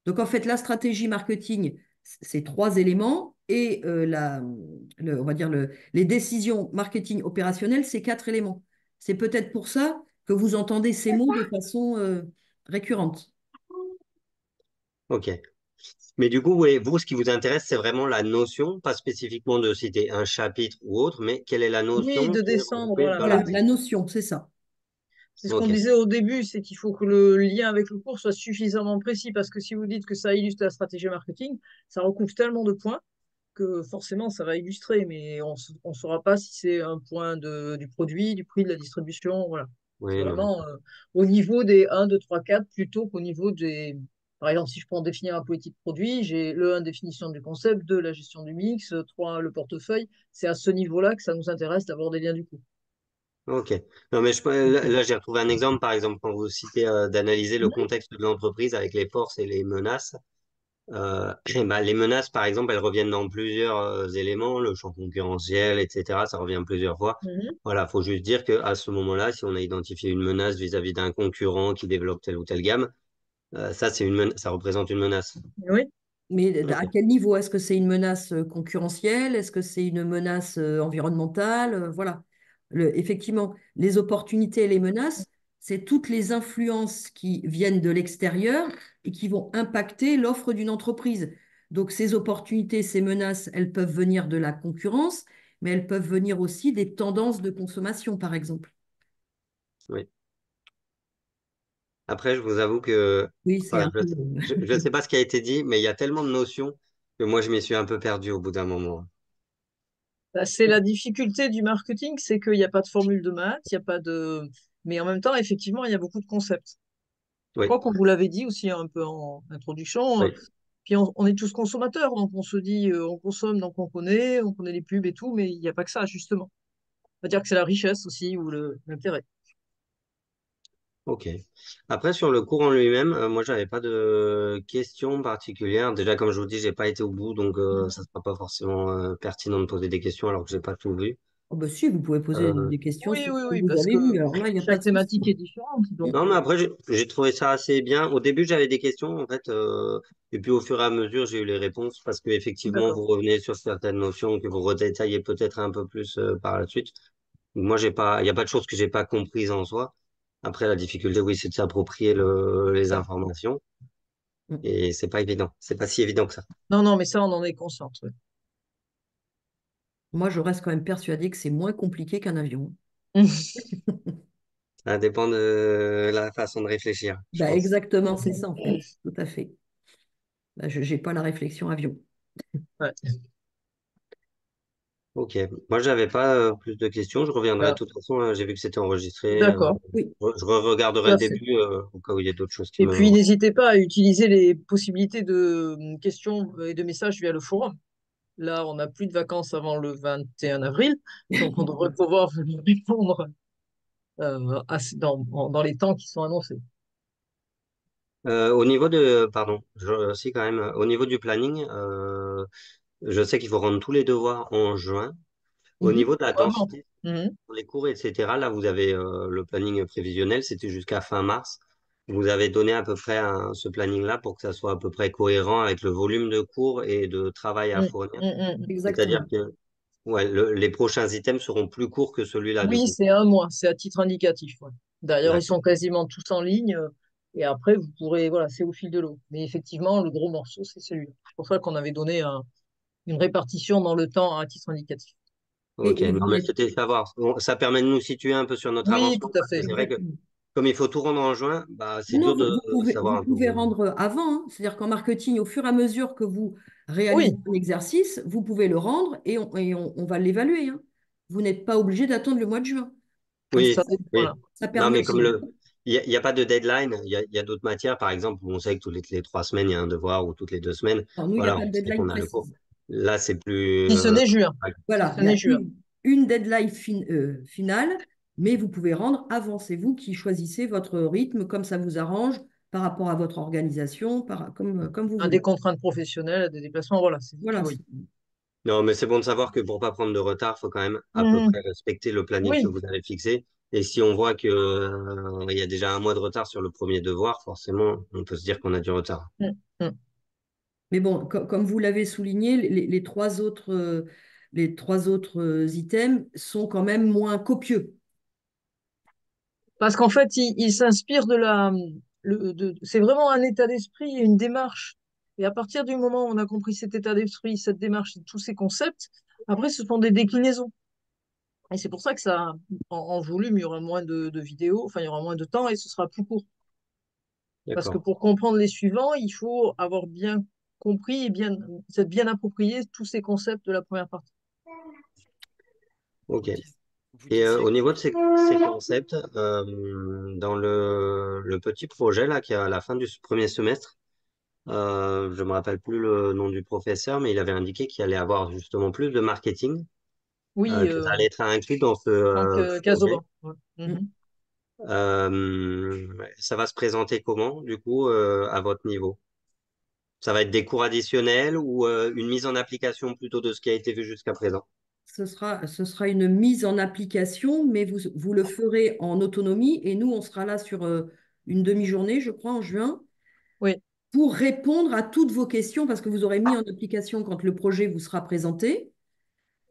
Donc, en fait, la stratégie marketing, c'est trois éléments, et on va dire les décisions marketing opérationnelles, c'est quatre éléments. C'est peut-être pour ça que vous entendez ces mots de façon récurrente. ok. Mais du coup, ouais, vous, ce qui vous intéresse, c'est vraiment la notion, pas spécifiquement de citer un chapitre ou autre, mais quelle est la Oui, notion de qui est descendre, regroupée voilà. dans Voilà, la l'article? notion, c'est ça. C'est ce qu'on Ok, disait au début, c'est qu'il faut que le lien avec le cours soit suffisamment précis parce que si vous dites que ça illustre la stratégie marketing, ça recouvre tellement de points que forcément ça va illustrer, mais on ne saura pas si c'est un point du produit, du prix, de la distribution, voilà. C'est oui, non, mais vraiment au niveau des 1, 2, 3, 4 plutôt qu'au niveau des... Par exemple, si je prends définir un politique produit, j'ai le 1, définition du concept, 2, la gestion du mix, 3, le portefeuille. C'est à ce niveau-là que ça nous intéresse d'avoir des liens du coup. ok. Non, mais là, j'ai retrouvé un exemple, par exemple, quand vous citez d'analyser le Mhm. contexte de l'entreprise avec les forces et les menaces. et bah, les menaces, par exemple, elles reviennent dans plusieurs éléments, le champ concurrentiel, etc. Ça revient plusieurs fois. Mhm. Voilà, faut juste dire qu'à ce moment-là, si on a identifié une menace vis-à-vis d'un concurrent qui développe telle ou telle gamme, ça, ça représente une menace. Oui. Mais à Ok. quel niveau? Est-ce que c'est une menace concurrentielle? Est-ce que c'est une menace environnementale? Voilà. Effectivement, les opportunités et les menaces, c'est toutes les influences qui viennent de l'extérieur et qui vont impacter l'offre d'une entreprise. Donc, ces opportunités, ces menaces, elles peuvent venir de la concurrence, mais elles peuvent venir aussi des tendances de consommation, par exemple. Oui. Après, je vous avoue que Oui, c'est voilà, un peu. je ne sais pas ce qui a été dit, mais il y a tellement de notions que moi, je m'y suis un peu perdu au bout d'un moment. Bah, c'est la difficulté du marketing, c'est qu'il n'y a pas de formule de maths, il y a pas de. Mais en même temps, effectivement, il y a beaucoup de concepts. Je Oui, crois qu'on vous l'avait dit aussi un peu en introduction. oui. Puis on est tous consommateurs, donc on se dit, on consomme, donc on connaît les pubs et tout, mais il n'y a pas que ça, justement. On va dire que c'est la richesse aussi ou l'intérêt. Ok. Après, sur le cours en lui-même, moi, j'avais pas de questions particulières. Déjà, comme je vous dis, j'ai pas été au bout, donc ça sera pas forcément pertinent de poser des questions alors que j'ai pas tout vu. Oh bah si, vous pouvez poser Euh, des questions Oui, sur oui, ce que oui, vous parce avez que vu. Alors là, il n'y a pas chaque de souci. thématique est différente. Donc, Non, mais après, j'ai trouvé ça assez bien. Au début, j'avais des questions, en fait, et puis au fur et à mesure, j'ai eu les réponses parce que effectivement, d'accord. vous revenez sur certaines notions que vous redétaillez peut-être un peu plus par la suite. Moi, j'ai pas, il n'y a pas de choses que j'ai pas comprises en soi. Après, la difficulté, oui, c'est de s'approprier les informations, Mm. et c'est pas évident. C'est pas si évident que ça. Non, non, mais ça, on en est conscient. Oui. Moi, je reste quand même persuadée que c'est moins compliqué qu'un avion. Ça dépend de la façon de réfléchir, je Bah, pense. exactement, c'est ça en fait. Tout à fait. Bah, je n'ai pas la réflexion avion. Ouais. Ok. Moi, j'avais pas plus de questions. Je reviendrai de Ah, toute façon. J'ai vu que c'était enregistré. d'accord, Oui, Je tout regarderai le à fait. début au cas où il y a d'autres choses qui Et me. puis, n'hésitez pas à utiliser les possibilités de questions et de messages via le forum. Là, on n'a plus de vacances avant le 21 avril, donc on devrait pouvoir vous répondre dans les temps qui sont annoncés. Au niveau de, pardon, si quand même, au niveau du planning, je sais qu'il faut rendre tous les devoirs en juin. Au mhm. niveau de la Ah bon? densité Mhm. pour les cours, etc., là, vous avez le planning prévisionnel, c'était jusqu'à fin mars. Vous avez donné à peu près ce planning-là pour que ça soit à peu près cohérent avec le volume de cours et de travail à Mhm. fournir. Mhm. C'est-à-dire Exactement. que ouais, les prochains items seront plus courts que celui-là, du Oui, coup. c'est un mois, c'est à titre indicatif. Ouais. D'ailleurs, ils D'accord. sont quasiment tous en ligne. Et après, vous pourrez, voilà, c'est au fil de l'eau. Mais effectivement, le gros morceau, c'est celui-là. C'est pour ça qu'on avait donné une répartition dans le temps à titre indicatif. Ok, Et non, vous mais n'êtes c'était savoir. Bon, ça permet de nous situer un peu sur notre Oui, avancement, tout à parce que fait. c'est vrai que exactement. comme il faut tout rendre en juin, bah, c'est Non, dur de savoir vous un peu pouvez où. rendre avant, hein. C'est-à-dire qu'en marketing, au fur et à mesure que vous réalisez Oui, un exercice, vous pouvez le rendre et on va l'évaluer, hein. Vous n'êtes pas obligé d'attendre le mois de juin. Comme Oui, voilà. oui. ça Non, permet mais comme aussi. il y a pas de deadline, il y a d'autres matières, par exemple, où on sait que toutes les 3 semaines, il y a un devoir, ou toutes les 2 semaines, Alors, nous, il n'y a voilà, pas on de sait deadline qu'on a le cours. précise. Là, c'est plus. Si ce n'est juin. Si Voilà, ce il y n'est a juin. une deadline finale, mais vous pouvez rendre avant. C'est vous qui choisissez votre rythme comme ça vous arrange par rapport à votre organisation, comme vous Un des voulez. contraintes professionnelles, des déplacements, voilà, c'est vous qui Voilà. voyez. Non, mais c'est bon de savoir que pour pas prendre de retard, faut quand même à peu Mhm. près respecter le planning que Oui. vous avez fixé. Et si on voit que, il y a déjà un mois de retard sur le premier devoir, forcément, on peut se dire qu'on a du retard. Mhm. Mhm. Mais bon, comme vous l'avez souligné, les trois autres items sont quand même moins copieux. Parce qu'en fait, il s'inspire c'est vraiment un état d'esprit et une démarche. Et à partir du moment où on a compris cet état d'esprit, cette démarche, et tous ces concepts, après, ce sont des déclinaisons. Et c'est pour ça que ça, en volume, il y aura moins de vidéos, enfin, il y aura moins de temps et ce sera plus court. Parce que D'accord. pour comprendre les suivants, il faut avoir bien compris et s'être bien approprié tous ces concepts de la première partie. Ok. Vous dis- vous Et disiez au niveau de ces concepts, dans le petit projet là qui est à la fin du premier semestre, je me rappelle plus le nom du professeur, mais il avait indiqué qu'il allait avoir justement plus de marketing, Oui, que ça allait être inclus dans ce Franck projet. Casaubon. Ouais. Mm. Mhm. Ça va se présenter comment, du coup, à votre niveau? Ça va être des cours additionnels ou une mise en application plutôt de ce qui a été vu jusqu'à présent? Ce sera une mise en application, mais vous le ferez en autonomie et nous, on sera là sur une demi-journée, je crois, en juin, Oui, pour répondre à toutes vos questions parce que vous aurez mis en application quand le projet vous sera présenté.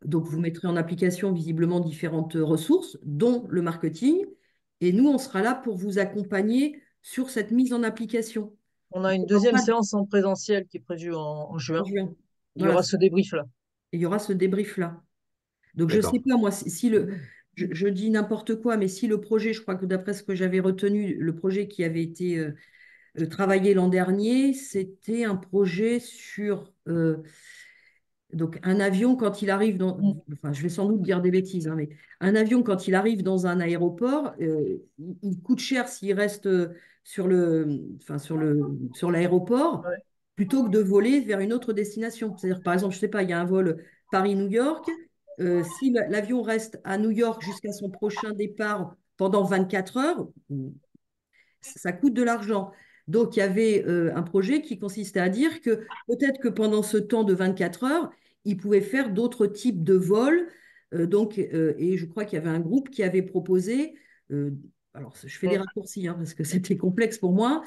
Donc, vous mettrez en application visiblement différentes ressources, dont le marketing. Et nous, on sera là pour vous accompagner sur cette mise en application. on a Il une n'y aura deuxième pas de- séance en présentiel qui est prévue en en juin. juin. Il y Voilà, aura ce débrief-là. il y aura ce débrief-là. Donc, je ne sais D'accord. pas, moi, je dis n'importe quoi, mais si le projet, je crois que d'après ce que j'avais retenu, le projet qui avait été travaillé l'an dernier, c'était un projet sur donc un avion quand il arrive dans, Mm. enfin, je vais sans doute dire des bêtises, hein, mais un avion quand il arrive dans un aéroport, il coûte cher s'il reste enfin, sur l'aéroport Ouais. plutôt que de voler vers une autre destination. C'est-à-dire, par exemple, je sais pas, il y a un vol Paris-New York. Si l'avion reste à New York jusqu'à son prochain départ pendant 24 heures, ça coûte de l'argent. Donc, il y avait un projet qui consistait à dire que peut-être que pendant ce temps de 24 heures, ils pouvaient faire d'autres types de vols. Et je crois qu'il y avait un groupe qui avait proposé, euh, alors je fais des Mm. raccourcis hein, parce que c'était complexe pour moi,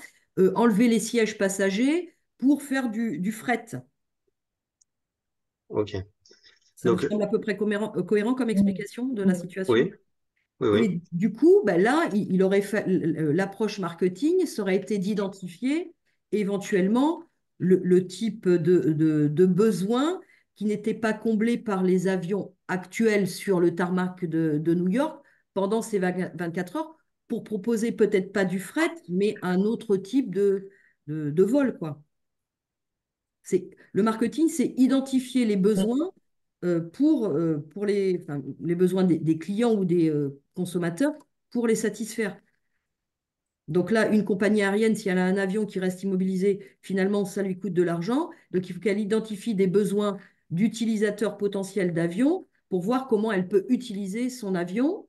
enlever les sièges passagers pour faire du fret. Ok. Ça vous Donc, semble à peu près cohérent comme Mm. explication de la Mm. situation? oui, oui, oui. Et du coup, ben là, il aurait fait l'approche marketing, ça aurait été d'identifier éventuellement le type de besoin qui n'était pas comblé par les avions actuels sur le tarmac de New York pendant ces 24 heures pour proposer peut-être pas du fret, mais un autre type de vol, quoi. Le marketing, c'est identifier les Mm. besoins pour enfin, les besoins des clients ou des consommateurs pour les satisfaire. Donc là, une compagnie aérienne, si elle a un avion qui reste immobilisé, finalement, ça lui coûte de l'argent. Donc il faut qu'elle identifie des besoins d'utilisateurs potentiels d'avions pour voir comment elle peut utiliser son avion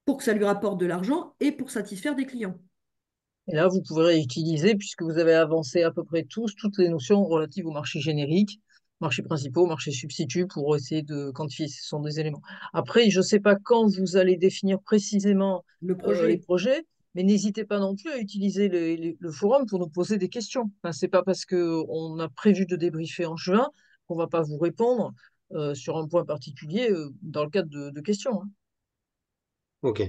pour que ça lui rapporte de l'argent et pour satisfaire des clients. Et là, vous pourrez utiliser, puisque vous avez avancé à peu près tous, toutes les notions relatives au marché générique, marché principaux, marché substitut, pour essayer de quantifier. Ce sont des éléments. Après, je ne sais pas quand vous allez définir précisément Le les projet, projets, mais n'hésitez pas non plus à utiliser le forum pour nous poser des questions. Enfin, c'est pas parce qu'on a prévu de débriefer en juin qu'on ne va pas vous répondre sur un point particulier dans le cadre de questions, hein. Ok.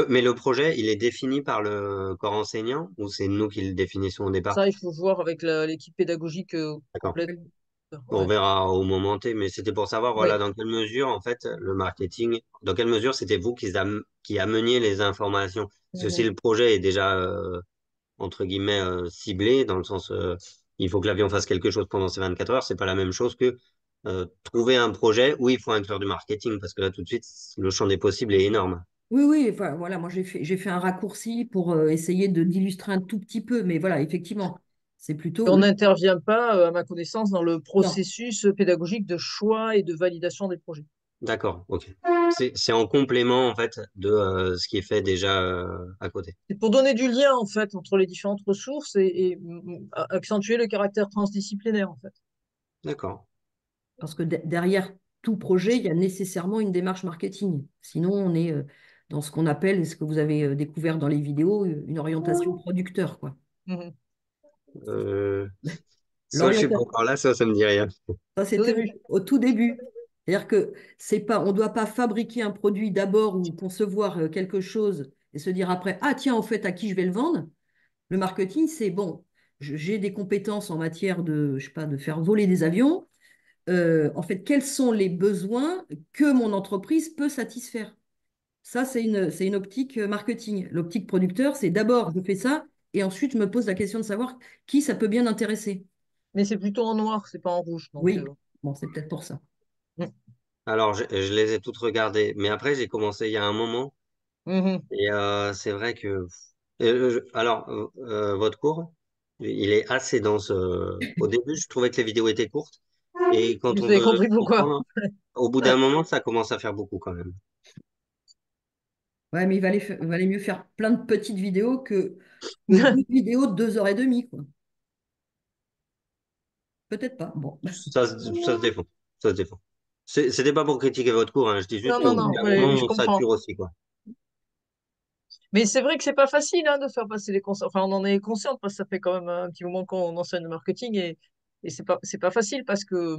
Mais le projet, il est défini par le corps enseignant ou c'est nous qui le définissons au départ? Ça, il faut voir avec l'équipe pédagogique D'accord. complète. On Ouais. verra au moment T, mais c'était pour savoir, voilà, oui. dans quelle mesure, en fait, le marketing, dans quelle mesure c'était vous qui ameniez les informations. Parce que si Mhm. le projet est déjà, entre guillemets, ciblé, dans le sens, il faut que l'avion fasse quelque chose pendant ces 24 heures, c'est pas la même chose que trouver un projet où il faut inclure du marketing, parce que là, tout de suite, le champ des possibles est énorme. Oui, oui, enfin, voilà, moi j'ai fait un raccourci pour essayer d'illustrer un tout petit peu, mais voilà, effectivement, c'est Et plutôt. on n'intervient pas, à ma connaissance, dans le Non, processus pédagogique de choix et de validation des projets. D'accord, ok. C'est en complément, en fait, de ce qui est fait déjà à côté. C'est pour donner du lien, en fait, entre les différentes ressources et accentuer le caractère transdisciplinaire, en fait. D'accord. parce que derrière tout projet, il y a nécessairement une démarche marketing. Sinon, on est dans ce qu'on appelle, et ce que vous avez découvert dans les vidéos, une orientation producteur, quoi. Mhm. Euh, Soit je suis pas L'orientation, encore là, soit ça me dit rien. ça, C'est au c'était début. au tout début. C'est-à-dire que c'est pas, on ne doit pas fabriquer un produit d'abord ou concevoir quelque chose et se dire après, ah tiens, en fait, à qui je vais le vendre? Le marketing, c'est bon, j'ai des compétences en matière de, je sais pas, de faire voler des avions. En fait, quels sont les besoins que mon entreprise peut satisfaire? Ça, c'est une optique marketing. L'optique producteur, c'est d'abord, je fais ça, et ensuite, je me pose la question de savoir qui ça peut bien intéresser. Mais c'est plutôt en noir, c'est pas en rouge. Donc, Oui, bon, c'est peut-être pour ça. mm. Alors, je les ai toutes regardées, mais après, j'ai commencé il y a un moment, Mhm. et c'est vrai que... votre cours, il est assez dense. Au début, je trouvais que les vidéos étaient courtes, et quand Vous on avez veut compris pourquoi. comprendre, au bout d'un moment, ça commence à faire beaucoup quand même. Ouais, mais il valait mieux faire plein de petites vidéos que 12 vidéos de 2 heures et demie, quoi. Peut-être pas. Bon. Ça se défend. Ça se défend. C'était pas pour critiquer votre cours, hein. Je dis juste Non, qu'au non, bout non, d'un oui, moment, je on comprends. sature aussi, quoi. Mais c'est vrai que c'est pas facile hein, de faire passer les concepts. Enfin, on en est conscient parce que ça fait quand même un petit moment qu'on enseigne le marketing et c'est pas facile parce que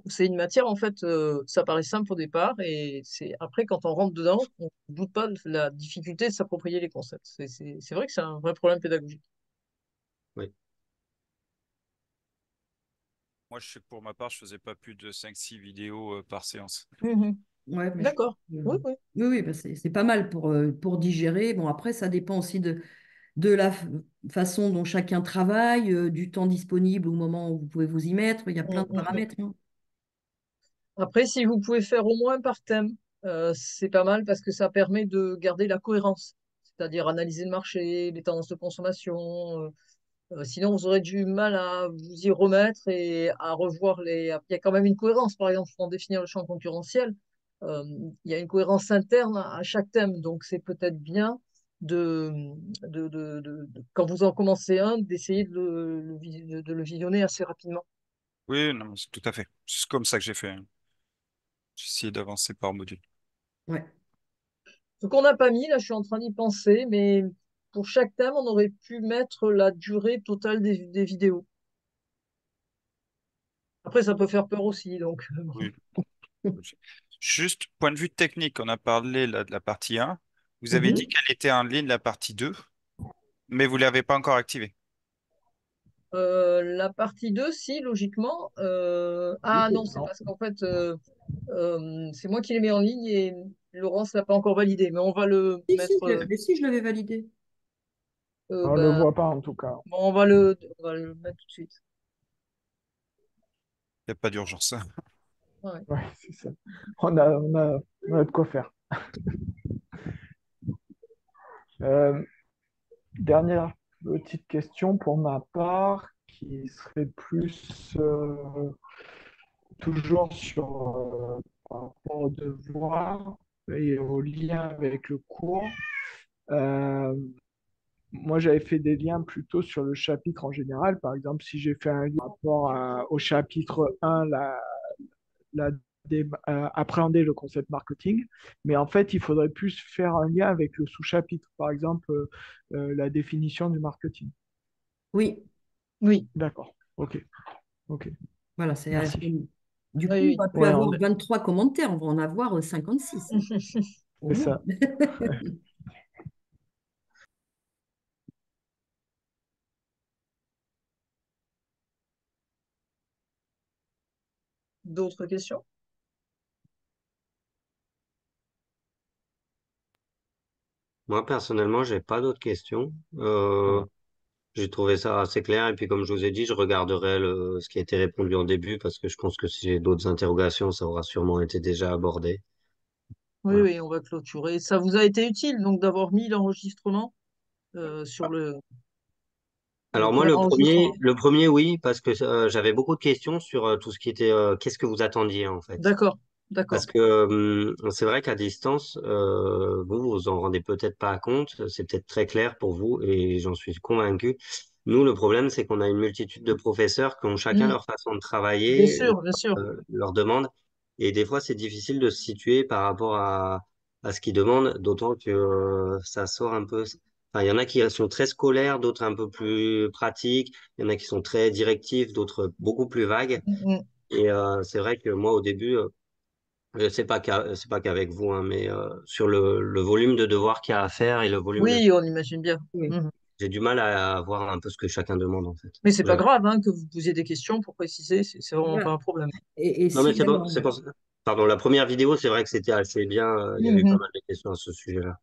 c'est une matière, en fait, ça paraît simple au départ et c'est après, quand on rentre dedans, on ne doute pas de la difficulté de s'approprier les concepts. C'est vrai que c'est un vrai problème pédagogique. Oui. Moi, pour ma part, je faisais pas plus de 5-6 vidéos par séance. Mhm. Ouais, mais D'accord. Oui, oui. oui, oui, bah, c'est pas mal pour digérer. Bon, après, ça dépend aussi de la façon dont chacun travaille, du temps disponible au moment où vous pouvez vous y mettre. Il y a plein de Mhm. paramètres, hein. Après, si vous pouvez faire au moins par thème, c'est pas mal parce que ça permet de garder la cohérence, c'est-à-dire analyser le marché, les tendances de consommation. Sinon, vous aurez du mal à vous y remettre et à revoir les. Il y a quand même une cohérence, par exemple, pour en définir le champ concurrentiel. euh, il y a une cohérence interne à chaque thème, donc c'est peut-être bien de, quand vous en commencez un, d'essayer de le visionner assez rapidement. Oui, non, c'est tout à fait. C'est comme ça que j'ai fait, hein. J'ai essayé d'avancer par module. Ouais. Ce qu'on n'a pas mis, là, je suis en train d'y penser, mais pour chaque thème, on aurait pu mettre la durée totale des vidéos. Après, ça peut faire peur aussi, donc bon. Oui. Juste, point de vue technique, on a parlé là, de la partie 1. Vous avez dit Mhm. qu'elle était en ligne, la partie 2, mais vous ne l'avez pas encore activée. La partie 2, si, logiquement. Oui, Ah non, c'est non. parce qu'en fait, c'est moi qui les mets en ligne et Laurence l'a pas encore validé, mais on va le Si, si, mettre. mais si, je l'avais validé. On le Ben, voit pas en tout cas. bon, on va le mettre tout de suite. Il n'y a pas d'urgence. Ouais. Ouais, c'est ça. On a de quoi faire. Euh, Dernière petite question pour ma part, qui serait plus toujours sur par rapport au devoir et au lien avec le cours. Euh, Moi, j'avais fait des liens plutôt sur le chapitre en général. Par exemple, si j'ai fait un lien par rapport au chapitre 1, la appréhender le concept marketing, mais en fait, il faudrait plus faire un lien avec le sous-chapitre, par exemple, la définition du marketing. Oui, Oui, D'accord, ok, ok, voilà, merci. du coup, on oui, va plus Ouais, avoir 23 commentaires, on va en avoir 56, hein, oui. au c'est moins. ça. D'autres questions? Moi, personnellement, j'ai pas d'autres questions. Ah. J'ai trouvé ça assez clair. Et puis, comme je vous ai dit, je regarderai ce qui a été répondu en début parce que je pense que si j'ai d'autres interrogations, ça aura sûrement été déjà abordé. Oui, Voilà. oui, on va clôturer. Ça vous a été utile donc d'avoir mis l'enregistrement sur le Alors moi, premier enregistrement. le premier, oui, parce que j'avais beaucoup de questions sur tout ce qui était qu'est-ce que vous attendiez en fait. D'accord, Parce d'accord. que c'est vrai qu'à distance, vous vous en rendez peut-être pas compte, c'est peut-être très clair pour vous et j'en suis convaincu. Nous, le problème, c'est qu'on a une multitude de professeurs qui ont chacun Mm, leur façon de travailler, bien sûr. leur demande, et des fois, c'est difficile de se situer par rapport à ce qu'ils demandent, d'autant que ça sort un peu. Enfin, il y en a qui sont très scolaires, d'autres un peu plus pratiques, il y en a qui sont très directifs, d'autres beaucoup plus vagues. Mm, mm. Et c'est vrai que moi, au début, c'est pas qu'avec vous, hein, mais sur le volume de devoirs qu'il y a à faire et le volume de... Oui, on imagine bien. Oui. Mhm. J'ai du mal à voir un peu ce que chacun demande, en fait. Mais c'est pas J'avoue. grave hein, que vous posiez des questions pour préciser, c'est vraiment pas Voilà. un problème. Et Non, mais si alors, c'est pas... Pardon, la première vidéo, c'est vrai que c'était assez bien. Il y avait pas Mhm. mal de questions à ce sujet-là.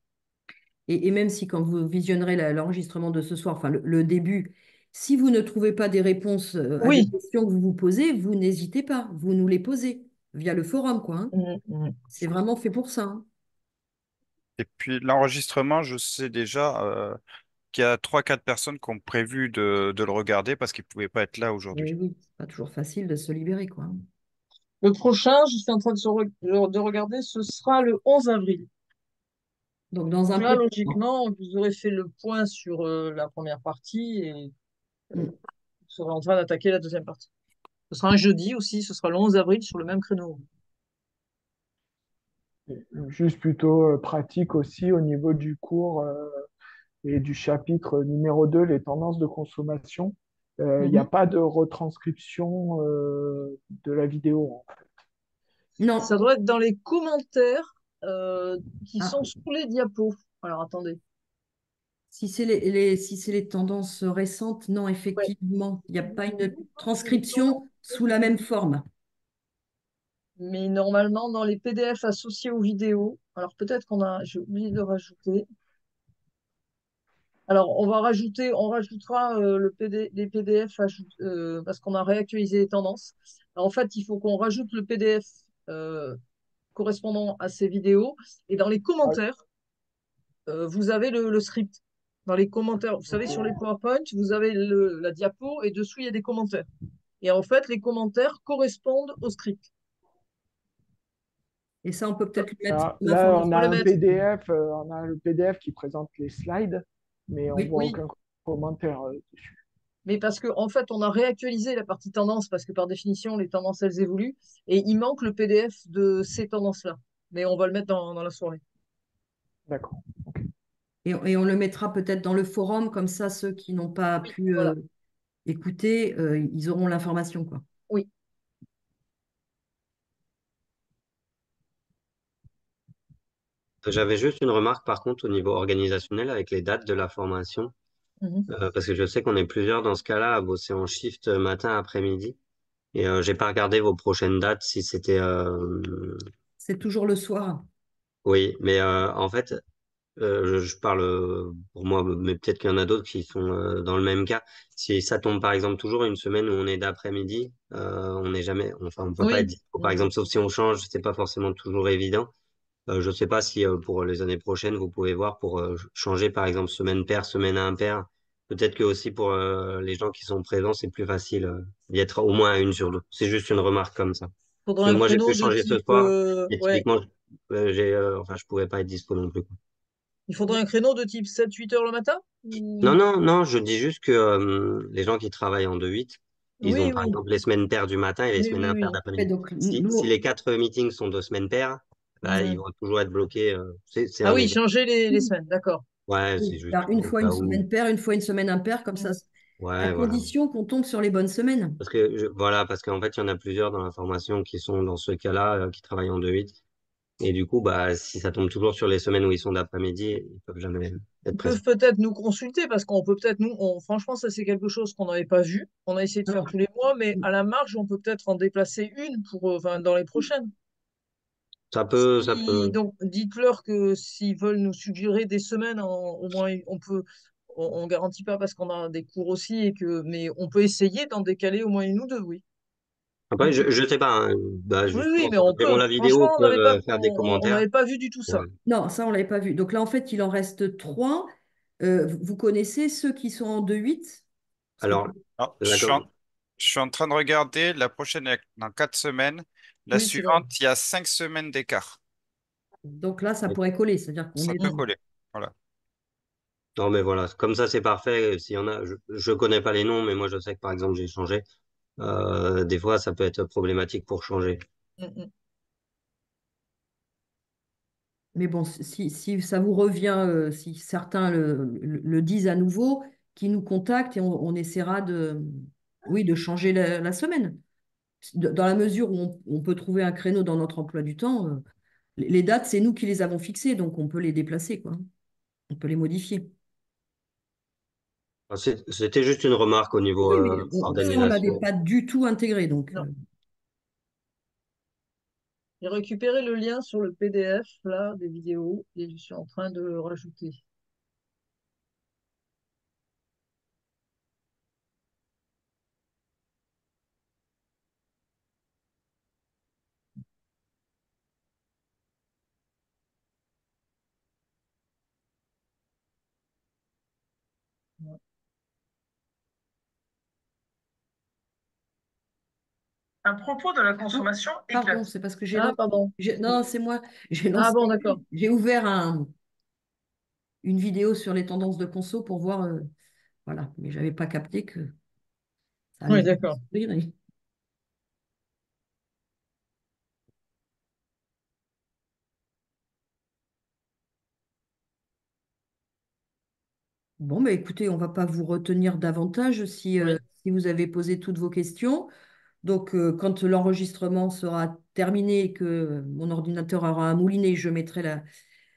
et même si quand vous visionnerez l'enregistrement de ce soir, enfin le début, si vous ne trouvez pas des réponses à des Oui. questions que vous vous posez, vous n'hésitez pas, vous nous les posez via le forum, quoi, hein. Mhm, mhm. C'est vraiment fait pour ça, hein. Et puis l'enregistrement, je sais déjà qu'il y a 3-4 personnes qui ont prévu de le regarder parce qu'ils ne pouvaient pas être là Mais aujourd'hui. oui, c'est pas toujours facile de se libérer, quoi, hein. Le prochain, je suis en train de regarder, ce sera le 11 avril. Donc dans un Donc là, premier temps. logiquement, vous aurez fait le point sur la première partie et Mm. vous serez en train d'attaquer la deuxième partie. Ce sera un jeudi aussi, ce sera le 11 avril sur le même créneau. Juste plutôt pratique aussi au niveau du cours et du chapitre numéro 2, les tendances de consommation. Il n'y a Mhm. pas de retranscription de la vidéo, hein. Non. Ça doit être dans les commentaires qui Ah, sont sous les diapos. Alors attendez. si c'est si c'est les tendances récentes, non, Ouais. effectivement, il n'y a pas une transcription sous la même forme. Mais normalement, dans les PDF associés aux vidéos, alors peut-être j'ai oublié de rajouter. Alors, on rajoutera les PDF parce qu'on a réactualisé les tendances. Alors, en fait, il faut qu'on rajoute le PDF euh, correspondant à ces vidéos. Et dans les Ah, commentaires, vous avez le script. Dans les commentaires, vous savez, sur les ok. PowerPoint, vous avez la diapo et dessous, il y a des commentaires. Et en fait, les commentaires correspondent au script. Et ça, on peut peut-être le mettre Là, en là, On on information. a peut le un mettre. PDF, on a le PDF qui présente les slides, mais on Oui. voit Oui, aucun commentaire dessus. mais parce qu'en fait, on a réactualisé la partie tendance parce que par définition, les tendances, elles évoluent. Et il manque le PDF de ces tendances-là. Mais on va le mettre dans la soirée. D'accord. Et on le mettra peut-être dans le forum, comme ça, ceux qui n'ont pas Oui, pu voilà. écouter, ils auront l'information, quoi. Oui. J'avais juste une remarque par contre au niveau organisationnel avec les dates de la formation, Mhm. parce que je sais qu'on est plusieurs dans ce cas-là à bosser en shift matin, après-midi, et j'ai pas regardé vos prochaines dates si c'était, C'est toujours le soir. oui, mais en fait, je parle pour moi, mais peut-être qu'il y en a d'autres qui sont dans le même cas. Si ça tombe par exemple toujours une semaine où on est d'après-midi, on n'est jamais, enfin on peut pas être Oui. dispo. Par Mhm. exemple, sauf si on change, c'est pas forcément toujours évident. Je sais pas si pour les années prochaines, vous pouvez voir pour changer par exemple semaine paire, semaine impair. Peut-être que aussi pour les gens qui sont présents, c'est plus facile d'y être au moins à une sur deux. C'est juste une remarque comme ça. Parce Faudra que un moi, j'ai pu créneau de changer ce type. soir et Ouais. typiquement, enfin, je pouvais pas être dispo non plus, quoi. Il faudra un créneau de type 7-8 heures le matin? Non, non, non, je dis juste que les gens qui travaillent en 2-8, ils ont Oui, par oui. exemple les semaines paires du matin et les Oui, semaines oui, impaires oui. Ouais, d'après-midi. donc, Si les quatre meetings sont 2 semaines paires, bah, ils Mhm. vont toujours être bloqués. C'est Ah un oui, exemple. changer les semaines. D'accord. Ouais, c'est oui, juste faire une au fois une cas où. semaine paire, une fois une semaine impaire, comme ça, Mhm. à Ouais, voilà. condition qu'on tombe sur les bonnes semaines. Parce que voilà, parce qu'en fait, il y en a plusieurs dans la formation qui sont dans ce cas-là, qui travaillent en 2-8. Et du coup, bah, si ça tombe toujours sur les semaines où ils sont d'après-midi, ils peuvent jamais être Ils présents. peuvent peut-être nous consulter parce qu'on peut peut-être franchement, ça c'est quelque chose qu'on n'avait pas vu. On a essayé de faire tous les mois, mais à la marge, on peut peut-être en déplacer une enfin, dans les prochaines. Ça Donc, dites-leur que s'ils veulent nous suggérer des semaines, au moins, on garantit pas parce qu'on a des cours aussi mais on peut essayer d'en décaler au moins une ou deux, oui. Après, je sais pas, hein. Bah, Oui, oui, justement, mais ceux on qui verront peut. la vidéo Franchement, peuvent faire des on commentaires. n'avait pas vu du tout ça. Ouais. Non, ça, on ne l'avait pas vu. Donc là, en fait, il en reste trois. Vous connaissez ceux qui sont en 2-8? Parce que, Alors, Alors, d'accord. je suis en train de regarder. La prochaine est dans 4 semaines. La Oui, c'est vrai. suivante, il y a 5 semaines d'écart. donc là, ça pourrait coller. C'est-à-dire qu'on Ça est peut bon. coller. Voilà. Non, mais voilà, comme ça, c'est parfait. S'il y en a, je connais pas les noms, mais moi, je sais que par exemple, j'ai changé. Des fois, ça peut être problématique pour changer. Mm, mm. Mais bon, si ça vous revient, si certains le disent à nouveau, qu'ils nous contactent et on essaiera oui, de changer la semaine. Dans la mesure où on peut trouver un créneau dans notre emploi du temps, les dates, c'est nous qui les avons fixées, donc on peut les déplacer, quoi. On peut les modifier. C'était juste une remarque au niveau Oui, mais ça, on ne l'avait organisation. pas du tout intégré, donc. Non. J'ai récupéré le lien sur le PDF là des vidéos et je suis en train de le rajouter. À propos de la Non, consommation pardon, éclate. c'est parce que Ah, pardon. Non, c'est moi. J'ai Ah lancé. bon, d'accord. J'ai ouvert une vidéo sur les tendances de conso pour voir. Voilà, mais j'avais pas capté que ça allait Oui, vite d'accord. s'ouvrir. Bon, bah, écoutez, on ne va pas vous retenir davantage Oui. si vous avez posé toutes vos questions. Donc, quand l'enregistrement sera terminé et que mon ordinateur aura un moulinet, je mettrai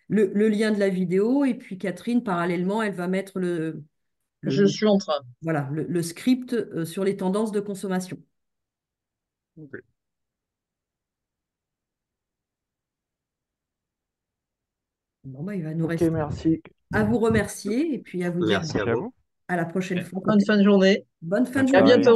le lien de la vidéo. Et puis, Catherine, parallèlement, elle va mettre Je le- suis en train. voilà, le script sur les tendances de consommation. Ok. Bon, bah, il va nous Ok, rester merci. à vous remercier et puis à vous dire Merci à Merci à vous. vous. à la prochaine Ok. fois. Bonne fin de journée Bonne fin Bonne de et à journée. soirée. bientôt.